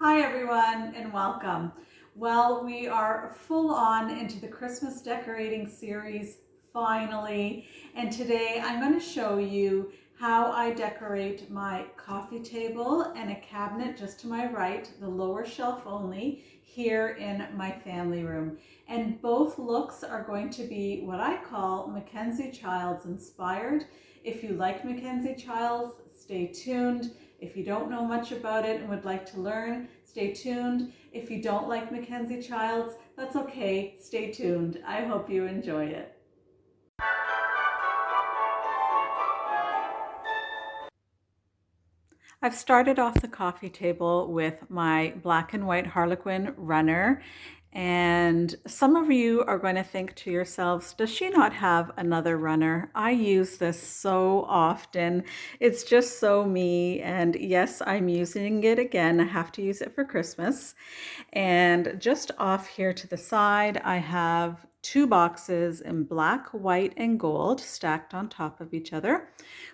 Hi everyone and welcome. Well, we are full on into the Christmas decorating series finally, and today I'm going to show you how I decorate my coffee table and a cabinet just to my right, the lower shelf only, here in my family room. And both looks are going to be what I call MacKenzie-Childs Inspired. If you like MacKenzie-Childs, stay tuned. If you don't know much about it and would like to learn, stay tuned. If you don't like MacKenzie-Childs, that's okay, stay tuned. I hope you enjoy it. I've started off the coffee table with my black and white Harlequin runner. And some of you are going to think to yourselves, does she not have another runner? I use this so often. It's just so me. And yes, I'm using it again. I have to use it for Christmas. And just off here to the side, I have two boxes in black, white, and gold stacked on top of each other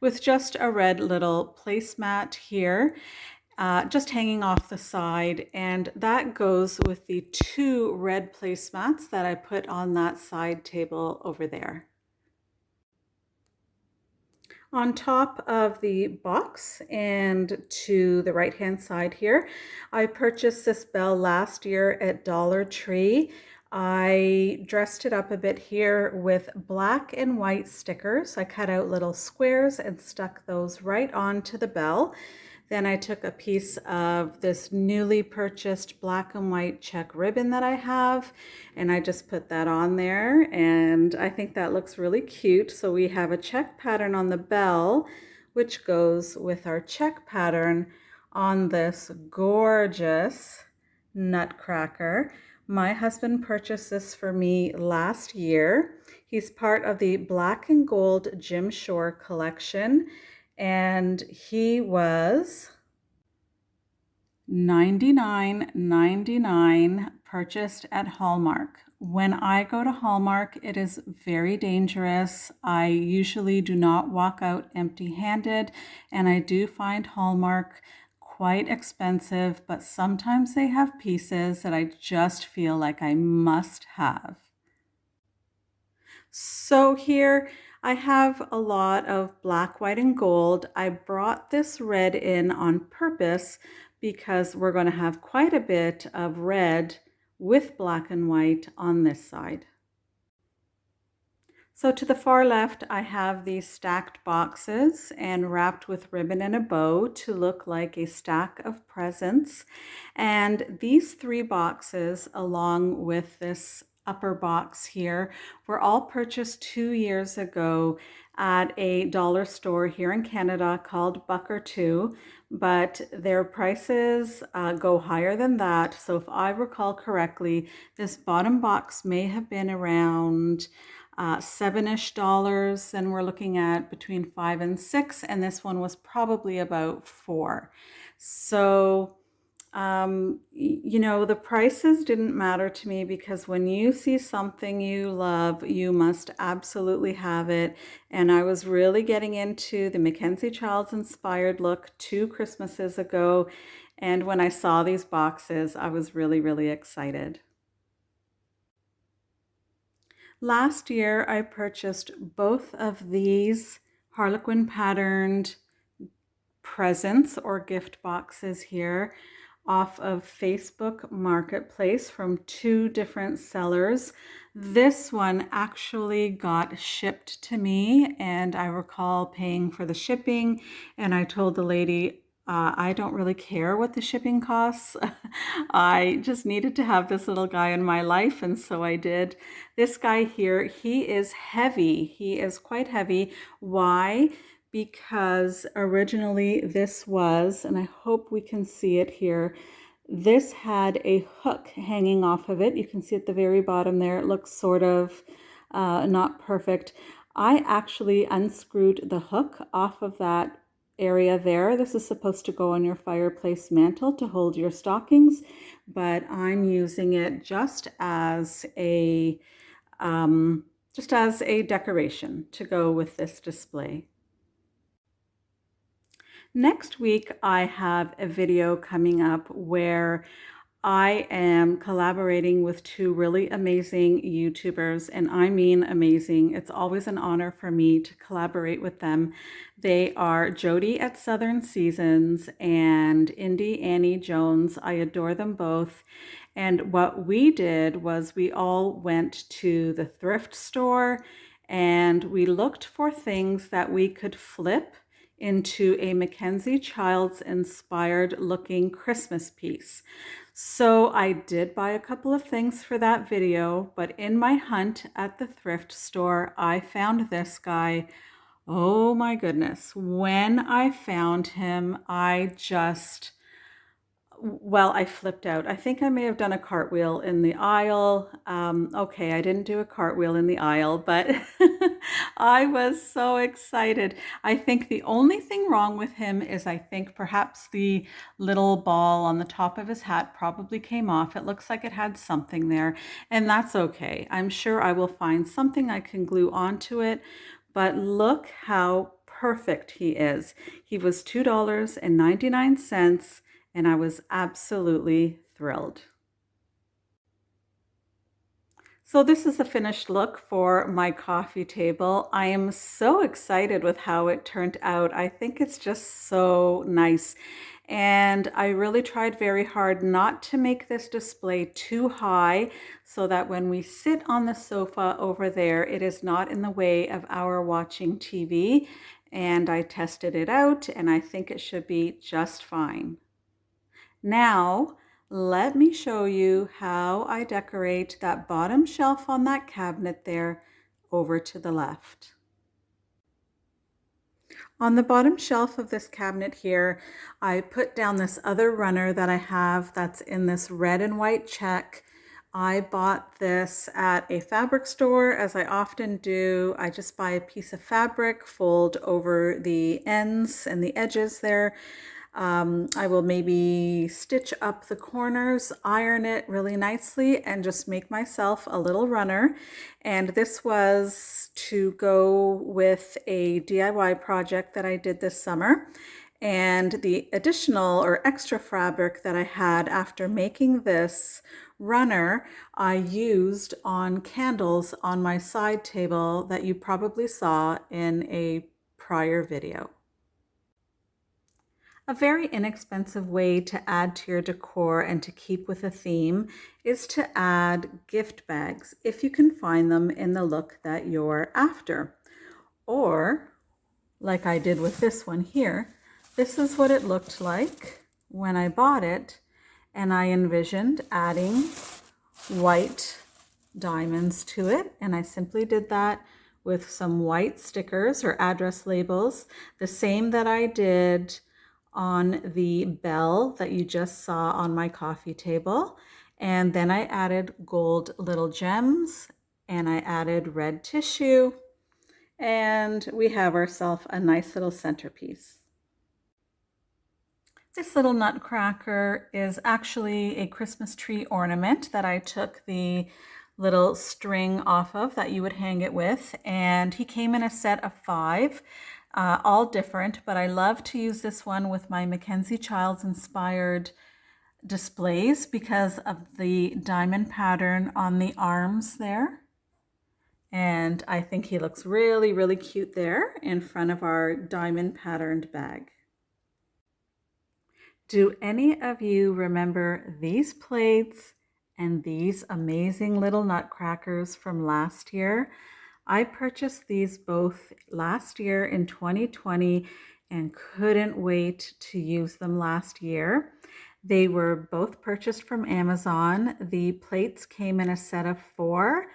with just a red little placemat here just hanging off the side, and that goes with the two red placemats that I put on that side table over there. On top of the box and to the right hand side here, I purchased this bell last year at Dollar Tree. I dressed it up a bit here with black and white stickers. I cut out little squares and stuck those right onto the bell. Then I took a piece of this newly purchased black and white check ribbon that I have, and I just put that on there, and I think that looks really cute. So we have a check pattern on the bell, which goes with our check pattern on this gorgeous nutcracker. My husband purchased this for me last year. He's part of the Black and Gold Jim Shore collection, and he was $99.99 purchased at Hallmark. When I go to Hallmark, it is very dangerous. I usually do not walk out empty-handed, and I do find Hallmark quite expensive, but sometimes they have pieces that I just feel like I must have. So here I have a lot of black, white, and gold. I brought this red in on purpose because we're going to have quite a bit of red with black and white on this side. So to the far left, I have these stacked boxes and wrapped with ribbon and a bow to look like a stack of presents. And these three boxes, along with this upper box here, were all purchased 2 years ago at a dollar store here in Canada called Buck or Two, but their prices go higher than that. So if I recall correctly, this bottom box may have been around $7-ish. Then we're looking at between 5 and 6, and this one was probably about 4. So the prices didn't matter to me because when you see something you love, you must absolutely have it. And I was really getting into the MacKenzie-Childs Inspired look 2 Christmases ago. And when I saw these boxes, I was really, really excited. Last year, I purchased both of these Harlequin patterned presents or gift boxes here off of Facebook Marketplace from 2 different sellers. This one actually got shipped to me, and I recall paying for the shipping, and I told the lady, I don't really care what the shipping costs. I just needed to have this little guy in my life, and so I did. This guy here, he is heavy. He is quite heavy. Why? Because originally this was, and I hope we can see it here, this had a hook hanging off of it. You can see at the very bottom there, it looks sort of not perfect. I actually unscrewed the hook off of that area there. This is supposed to go on your fireplace mantle to hold your stockings, but I'm using it just as a decoration to go with this display. Next week, I have a video coming up where I am collaborating with two really amazing YouTubers, and I mean amazing. It's always an honor for me to collaborate with them. They are Jody at Southern Seasons and Indy Annie Jones. I adore them both. And what we did was we all went to the thrift store and we looked for things that we could flip into a MacKenzie-Childs inspired looking Christmas piece. So I did buy a couple of things for that video, but in my hunt at the thrift store, I found this guy. Oh my goodness. When I found him, well, I flipped out. I think I may have done a cartwheel in the aisle. Okay, I didn't do a cartwheel in the aisle, but I was so excited. I think the only thing wrong with him is I think perhaps the little ball on the top of his hat probably came off. It looks like it had something there, and that's okay. I'm sure I will find something I can glue onto it, but look how perfect he is. He was $2.99. And I was absolutely thrilled. So this is the finished look for my coffee table. I am so excited with how it turned out. I think it's just so nice. And I really tried very hard not to make this display too high so that when we sit on the sofa over there, it is not in the way of our watching TV. And I tested it out and I think it should be just fine. Now, let me show you how I decorate that bottom shelf on that cabinet there over to the left. On the bottom shelf of this cabinet here, I put down this other runner that I have that's in this red and white check. I bought this at a fabric store, as I often do. I just buy a piece of fabric, fold over the ends and the edges there. I will maybe stitch up the corners, iron it really nicely, and just make myself a little runner. And this was to go with a DIY project that I did this summer. And the additional or extra fabric that I had after making this runner, I used on candles on my side table that you probably saw in a prior video. A very inexpensive way to add to your decor and to keep with a theme is to add gift bags if you can find them in the look that you're after. Or, like I did with this one here, this is what it looked like when I bought it, and I envisioned adding white diamonds to it, and I simply did that with some white stickers or address labels, the same that I did on the bell that you just saw on my coffee table. And then I added gold little gems and I added red tissue, and we have ourselves a nice little centerpiece. This little nutcracker is actually a Christmas tree ornament that I took the little string off of that you would hang it with, and he came in a set of 5. All different, but I love to use this one with my MacKenzie-Childs Inspired displays because of the diamond pattern on the arms there. And I think he looks really, really cute there in front of our diamond patterned bag. Do any of you remember these plates and these amazing little nutcrackers from last year? I purchased these both last year in 2020 and couldn't wait to use them last year. They were both purchased from Amazon. The plates came in a set of 4,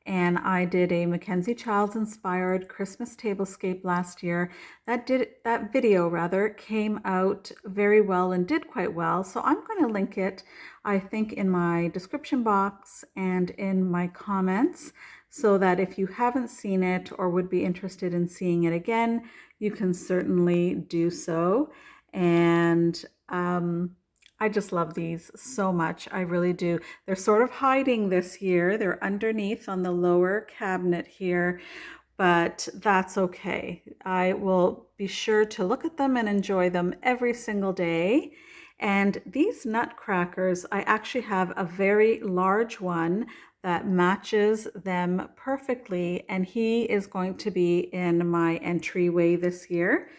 and I did a MacKenzie-Childs Inspired Christmas tablescape last year. That video came out very well and did quite well. So I'm going to link it, I think, in my description box and in my comments, so that if you haven't seen it or would be interested in seeing it again, you can certainly do so. And I just love these so much. I really do. They're sort of hiding this year. They're underneath on the lower cabinet here. but that's okay. I will be sure to look at them and enjoy them every single day. And these nutcrackers, I actually have a very large one that matches them perfectly, and he is going to be in my entryway this year.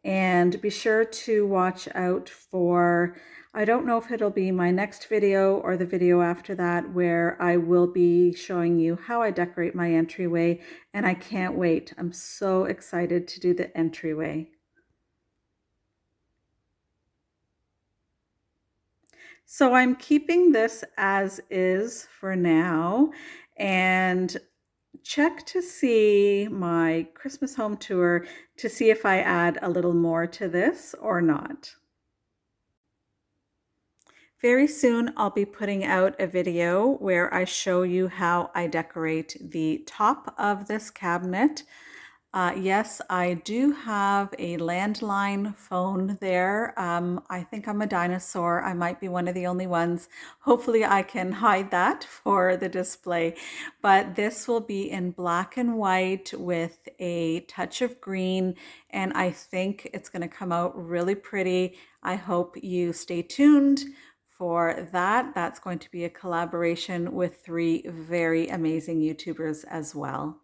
And be sure to watch out for, I don't know if it'll be my next video or the video after that, where I will be showing you how I decorate my entryway, and I can't wait. I'm so excited to do the entryway. So I'm keeping this as is for now, and check to see my Christmas home tour to see if I add a little more to this or not. Very soon I'll be putting out a video where I show you how I decorate the top of this cabinet. Yes, I do have a landline phone there. I think I'm a dinosaur. I might be one of the only ones. Hopefully I can hide that for the display. But this will be in black and white with a touch of green, and I think it's going to come out really pretty. I hope you stay tuned for that. That's going to be a collaboration with three very amazing YouTubers as well.